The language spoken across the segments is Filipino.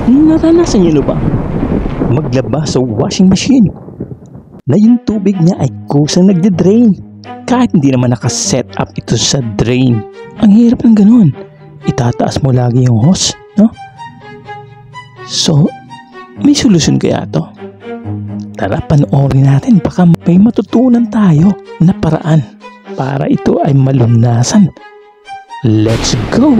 Naranasan niyo ba maglaba sa washing machine na yung tubig niya ay kusang nagde-drain kahit hindi naman nakaset up ito sa drain? Ang hirap ng ganun. Itataas mo lagi yung hose, no? So, may solusyon kaya to? Tara, panoorin natin. Baka may matutunan tayo na paraan para ito ay malunasan. Let's go!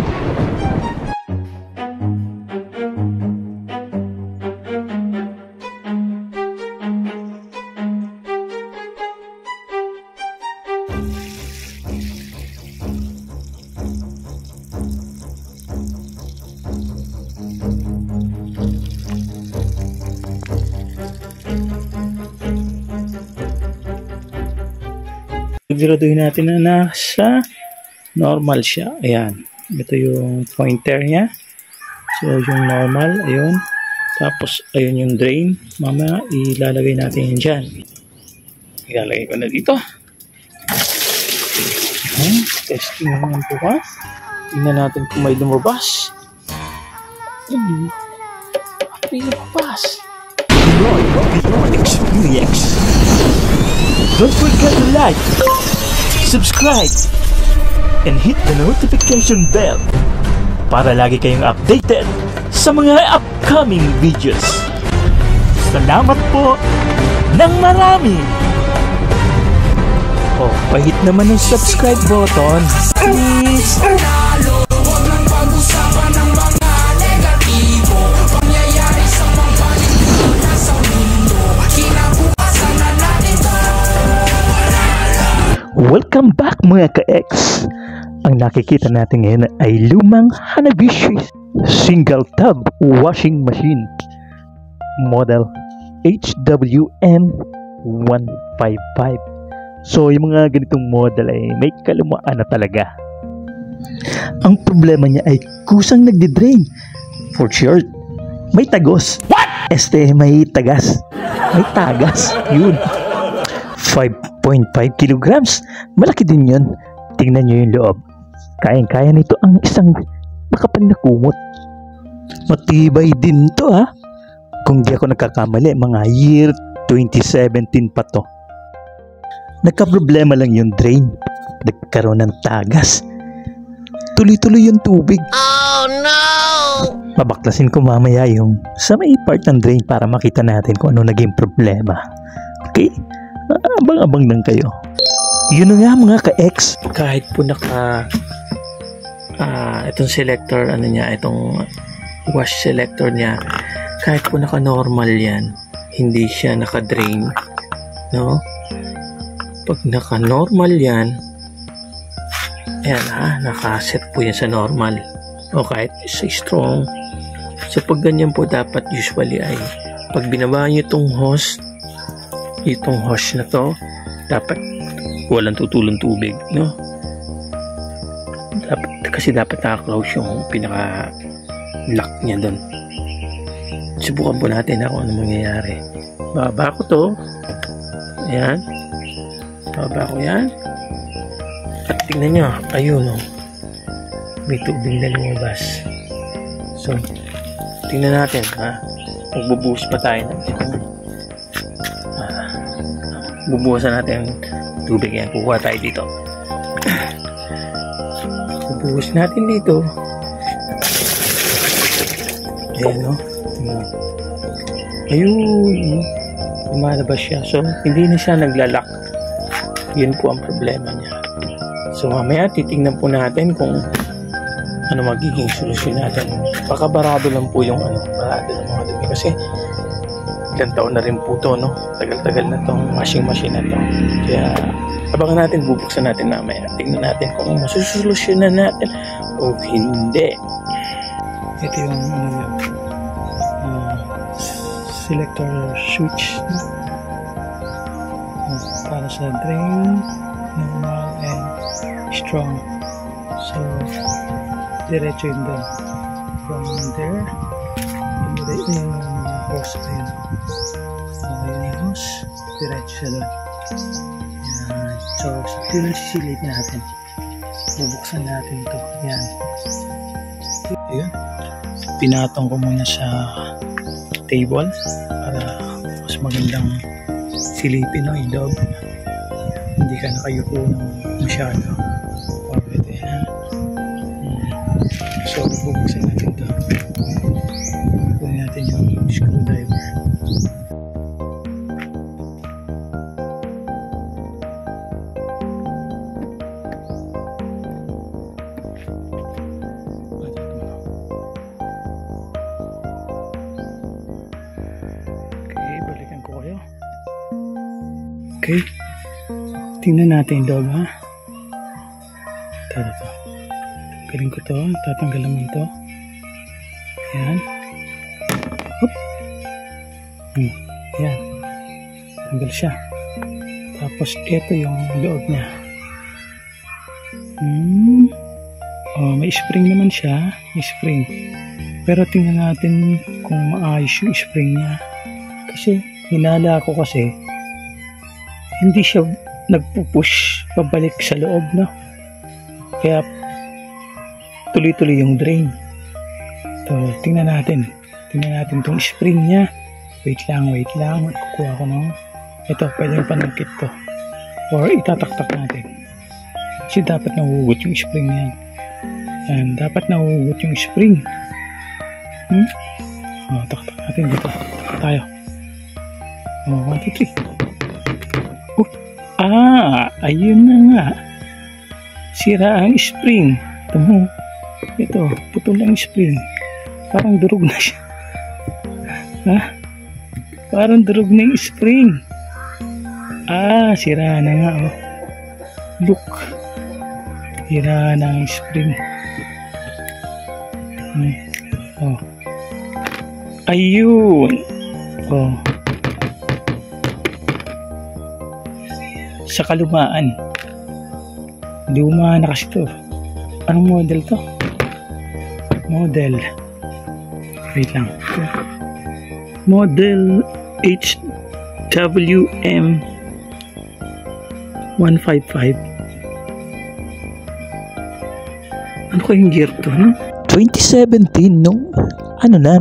Siguraduhin natin na nasa normal siya. Ayan. Ito yung pointer niya. So, yung normal. Ayun. Tapos, ayun yung drain. Mamaya, ilalagay natin yun dyan. Ilalagay ko na dito. Ayan. Testing naman po ba? Tingnan natin kung may lumabas. May lumabas. Beyond experience. Don't forget to like, subscribe, and hit the notification bell para lagi kayong updated sa mga upcoming videos. Salamat po ng marami! Oh, pahit naman ng subscribe button, please! Welcome back mga ka-X! Ang nakikita natin ngayon ay lumang Hanabishi single tub washing machine model HWM155. So yung mga ganitong model ay may kalumaan na talaga. Ang problema niya ay kusang nagde-drain. For short, may tagos. What? May tagas. May tagas. Yun. 5.5 kilograms. Malaki din yun. Tingnan nyo yung loob. Kayang-kaya nito ang isang makapal na kumot. Matibay din to ha. Kung di ako nagkakamali, mga year 2017 pa to. Nagka-problema lang yung drain. Nagkaroon ng tagas. Tuloy-tuloy yung tubig. Oh no! Mabaklasin ko mamaya yung sa may part ng drain para makita natin kung ano naging problema. Okay? Abang-abang lang kayo. Yun nga mga ka-X. Kahit po itong selector, itong wash selector niya, kahit po naka-normal yan, hindi siya naka-drain. No? Pag naka-normal yan, ayan naka-set po yan sa normal. O kahit sa strong. So pag ganyan po, dapat usually ay pag binaba nyo itong hose na to, dapat walang tutulong tubig, no? Kasi dapat naka-close yung pinaka-lock niya doon. Subukan po natin kung ano mangyayari. Baba ko to. Ayan. Baba ko yan. At tingnan nyo, ayun may tubig na lumabas. So, tingnan natin magbubuhos pa tayo natin. Bubuhusan natin tubig yan. Kukuha tayo dito. Bubuhos natin dito. Ayan ayun lumalabas siya. So hindi na siya naglalak. Yun po ang problema niya. So mamaya titingnan po natin kung ano magiging solusyon natin. Baka barado lang po yung barado ng mga dumi. Kasi ilang taon na rin po to, no? Tagal-tagal na tong washing machine na to. Kaya abangan natin, bubuksan natin mamaya. Tingnan natin kung masusolusyonan natin o hindi. Ito yung selector switch, no? Para sa drain, normal and strong. So diretso yun doon. From there, diretso yung hose. Ayun yung hose, diretso siya doon. So ito yung sisilip natin. Bubuksan natin ito. Yan. Ayun. pinatong ko muna sa table para mas magandang silipin ng ilog. Hindi ka nakayuko ng masyado. Pwede na. So, bubuksan natin ito. Kunin natin yung screwdriver. Okay, tingnan natin yung loob, ha. Ito. Galing ko to, tatanggal naman to. Ayan. Hop. Ayan. Tanggal siya. Tapos ito yung loob niya. Oh, may spring naman siya. May spring. Pero tingnan natin kung maayos yung spring niya. Kasi hinala ko kasi hindi siya nagpupush pabalik sa loob, no? Kaya tuloy-tuloy yung drain. So, tingnan natin tong spring niya. Wait lang. Kukuha ko ng ito, pwedeng panagkit to. Or itataktak natin. Kasi dapat nahuhugot yung spring niyan. Yan, dapat nahuhugot yung spring. Taktak natin dito. Tayo. 1, 2, 3. Ayun na nga. Sira ang spring. Ito, putol ang spring. Parang durog na siya. Parang durog na yung spring. Sira na nga, oh. Look. Sira na ang spring. Ayun. Sa kalumaan. Luma na kasi ito. Anong model to? Wait lang. Model HWM 155. Ano kayong gear to, no? 2017 nung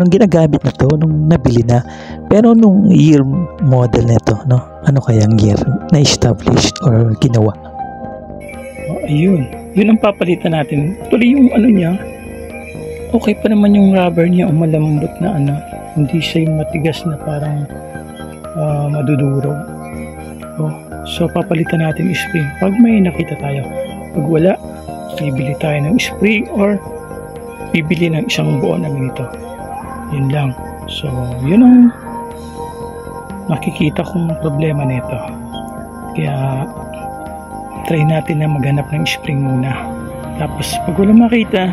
ginagamit na to, nung nabili na. Pero nung year model nito, no? Ano kayang year na established or ginawa? Ayun. Yun ang papalitan natin. Tuloy yung niya. Okay pa naman yung rubber niya, malambot na Hindi siya yung matigas na parang madudurog. So papalitan natin yung spring. Pag may nakita tayo. Pag wala, bibili tayo ng spring or bibili ng isang buo na ganito. Yun lang. So, yun ang nakikita kong problema nito. Kaya try natin na maghanap ng spring muna. Tapos pag wala makita,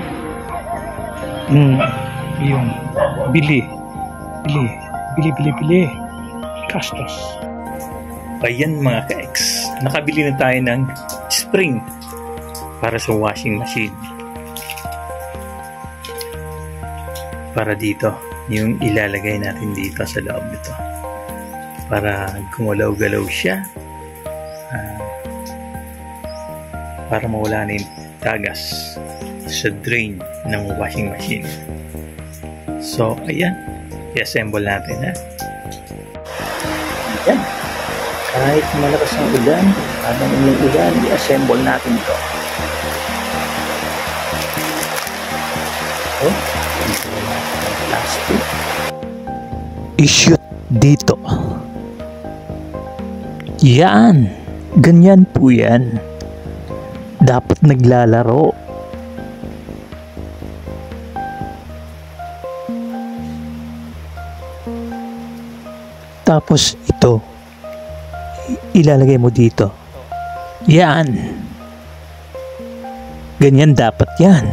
yun, bili. Gastos. Ayan mga ka-ex, nakabili na tayo ng spring para sa washing machine. Para dito, yung ilalagay natin dito sa loob nito. Para gumalaw-galaw siya. Para mawala na yung tagas sa drain ng washing machine. So, ayan. I-assemble natin, ha? Ayan. Kahit malakas ang ulan, habang umuulan, i-assemble natin ito. Dito natin ang plastic. I-shoot dito. Yan. Ganyan po yan. Dapat naglalaro. Tapos ito, ilalagay mo dito. Yan. Ganyan dapat yan.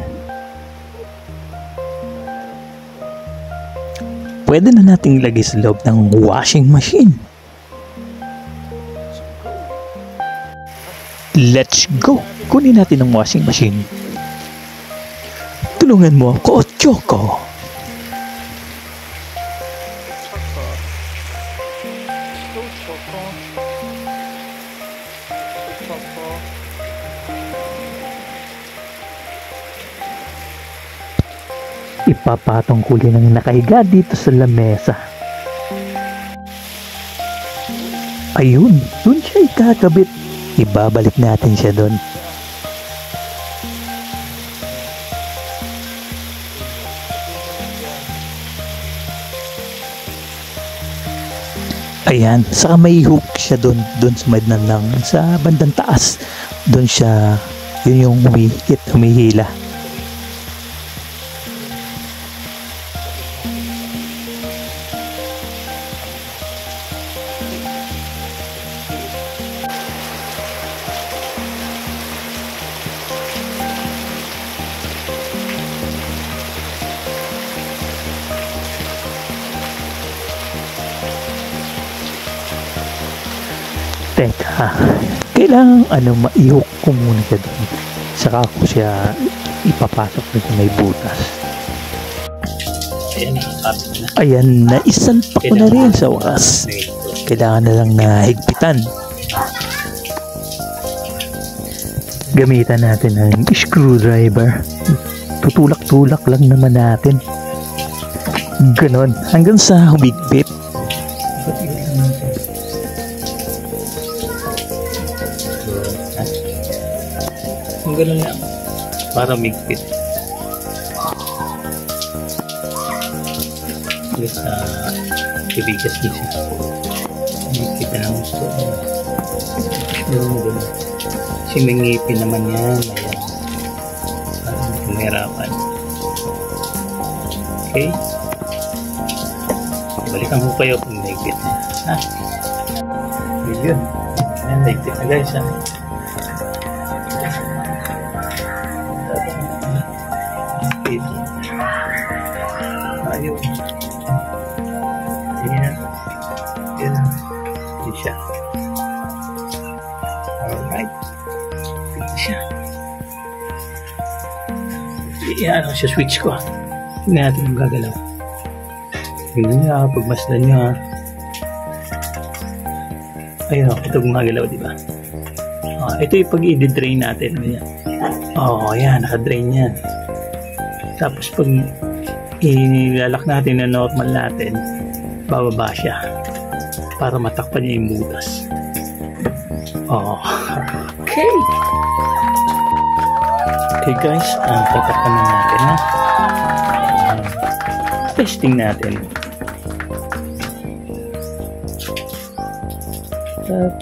Pwede na nating ilagay sa loob ng washing machine. Let's go! Kunin natin ang washing machine. Tulungan mo ako, Choco. ipapatong ko lang ng nakahiga dito sa lamesa. Ayun, dun siya ikakabit. Ibabalik natin siya dun. Ayan, saka may hook siya dun sa madnan lang, sa bandang taas. Dun siya, yun yung humihila. Teka, kailangan maihok ko muna siya doon. Saka ko siya ipapasok na sa may butas. Ayan, naisalpak ko na rin sa wakas. Kailangan na lang na higpitan. Gamitan natin ang screwdriver. Tutulak-tulak lang naman natin. Ganon, hanggang sa humigpit. Kung gano'n lang, para migpit. Yes, ibigas din siya. Migpit na lang gusto. Gano'n. Kasi may ngipin naman yan. Ayan. Parang hindi kumahirapan. Okay. Balikan ko kayo kung migpit na. Ha? Yun. Ayan, migpit na guys, ha? Ayun. Ayan. Ayan. Ayan siya. Alright. Ito siya. Iyan siya switch ko. Tingnan natin yung gagalaw. Tingnan nyo ha. Pagmasdan nyo ha. Ayun o. Ito gumagalaw diba? Ito yung pag i-drain natin. Ayan. Naka-drain yan. Tapos pag ilalak natin na normal natin, bababa siya para matakpan niya yung butas. Okay. Okay guys, tatakpan na natin ha. Testing natin.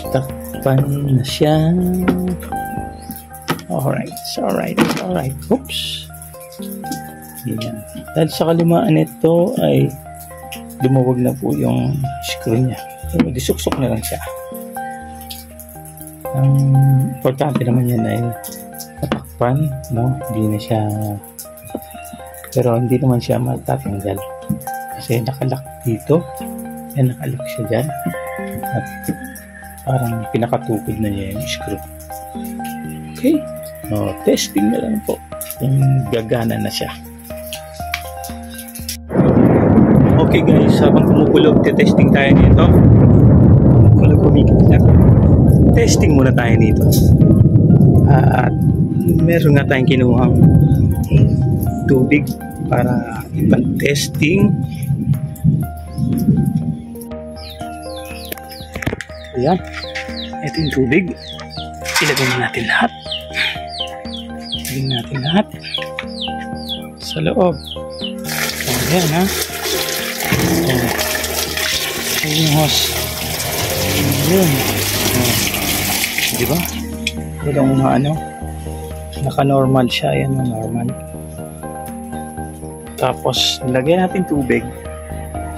Tatakpan na siya. Alright. Oops. Yan. Dahil sa kalimaan nito ay lumawag na po yung screw niya. So, magisuksok na lang siya. Ang importante naman yan ay matakpan, no? Hindi na siya, pero hindi naman siya matatanggal kasi nakalak dito. Yan, nakalak siya dyan at parang pinakatukod na niya yung screw. Okay, testing na lang po kung gagana na siya. Okay guys, habang kumukulog, testing tayo nito. Testing muna tayo nito. At meron nga tayong kinuhang tubig para ipang-testing. Ayan. Ito yung tubig. Ilagay natin lahat. Sa loob. Ayan ha. Ayan yung hose. Ayan. Diba? Walang naka-normal siya. Ayan na normal. Tapos, nilagyan natin tubig.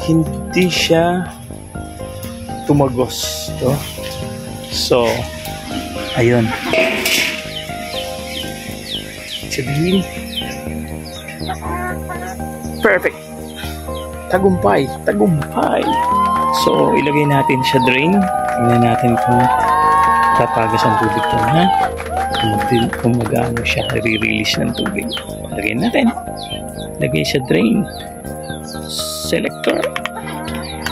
Hindi siya tumagos. So, ayun. Sabihin. Perfect. Tagumpay. So, ilagay natin sa drain. Tingnan natin kung tatagas ang tubig ko, ha? Kung mag-ano siya, re-release ng tubig. Lagay natin. Lagay sa drain. Selector.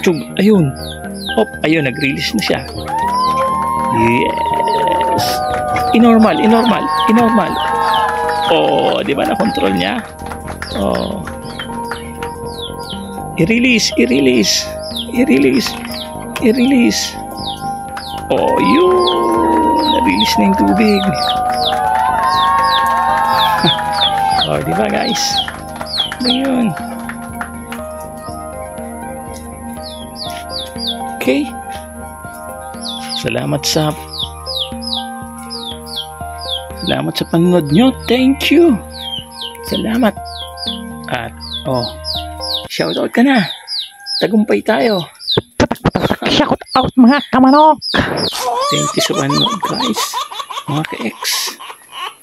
Tug, ayun. Ayun, nag-release na siya. Yes. Inormal. Di ba na-control niya? I-release. Oh, yun. Na-release na yung tubig. Oh, diba guys? Ano yun? Okay. Salamat sa panonood nyo. Thank you. Salamat. At, shoutout ka na. Tagumpay tayo. Shout out mga kamanok! Thank you sa panonood guys. Mga ka-ex.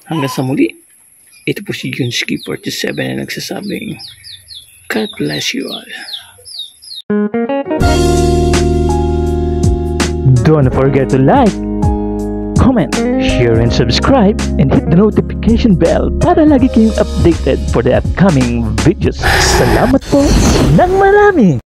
Hanggang sa muli. Ito po si Junski47 na nagsasabing God bless you all. Don't forget to like, comment, share, and subscribe, and hit the notification bell para lagi kayong updated for the upcoming videos. Salamat po ng marami!